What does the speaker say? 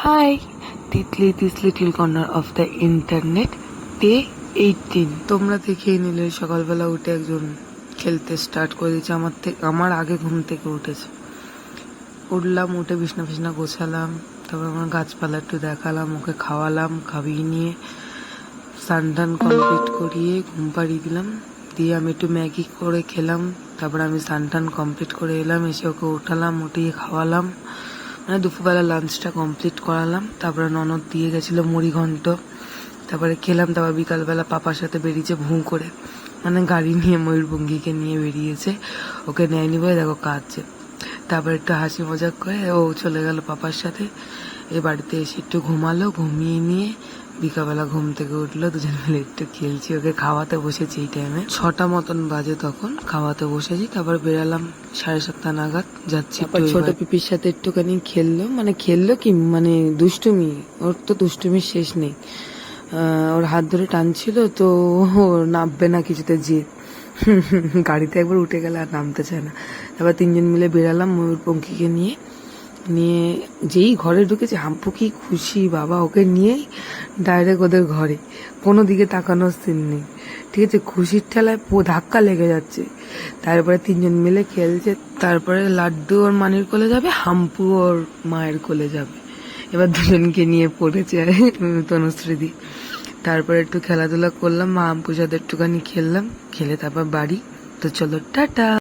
High, Titli this little corner of the internet day 18। তোমরা দেখেই নিলে সকালবেলা উঠে একজন খেলতে স্টার্ট করে দিয়েছে। আমার আগে ঘুম থেকে উঠেছে। উঠলাম, উঠে বিছনা ফিছনা গোছালাম, তারপর আমার গাছপালা একটু দেখালাম, ওকে খাওয়ালাম, খাইয়ে নিয়ে স্নান কমপ্লিট করিয়ে ঘুম পাড়িয়ে দিলাম। দিয়ে আমি একটু ম্যাগি করে খেলাম। তারপর আমি স্নান কমপ্লিট করে এলাম, এসে ওকে উঠালাম, উঠিয়ে খাওয়ালাম, মানে দুপুরবেলা লাঞ্চটা কমপ্লিট করালাম। তারপরে ননদ দিয়ে গেছিলো মুড়ি ঘন্ট, তারপরে খেলাম। তারপর বিকালবেলা পাপার সাথে বেরিয়েছে ভুঁ করে, মানে গাড়ি নিয়ে ময়ূরভঙ্গিকে নিয়ে বেরিয়েছে। ওকে নেয়নি বলে দেখো কাঁদছে। তারপর একটু হাসি মজাক করে ও চলে গেল পাপার সাথে। এই বাড়িতে এসে একটু ঘুমালো, ঘুমিয়ে নিয়ে বিকালবেলা ঘুম থেকে উঠলো, দুজন মিলে একটু খেলছি। ওকে খাওয়াতে বসেছি এই টাইমে 6টা মতন বাজে, তখন খাওয়াতে বসেছি। তারপর বেরালাম 7:30 নাগাদ, যাচ্ছি ছোট পিপির সাথে একটুখানি খেললো, মানে খেললো কি মানে দুষ্টুমি, ওর তো দুষ্টুমির শেষ নেই। ওর হাত ধরে টানছিল তো ও নামবে না কিছুতে, জেদ। গাড়িতে একবার উঠে গেলে আর নামতে চায় না। তারপর 3জন মিলে বেরালাম ময়ূরপঙ্খীকে নিয়ে। যেই ঘরে ঢুকেছে হাম্পু কি খুশি বাবা, ওকে নিয়েই ডাইরেক্ট ওদের ঘরে, কোনো দিকে তাকানোর সিন নেই। ঠিক আছে, খুশির ঠেলায় ধাক্কা লেগে যাচ্ছে। তারপরে 3জন মিলে খেলছে। তারপরে লাড্ডু ওর মানির কোলে যাবে, হাম্পু ওর মায়ের কোলে যাবে। এবার দুজনকে নিয়ে পড়েছে তনুশ্রীদি। তারপরে একটু খেলাধুলা করলাম, মা হাম্পুর সাথে একটুখানি খেললাম, খেলে তারপর বাড়ি। তো চলো টাটা।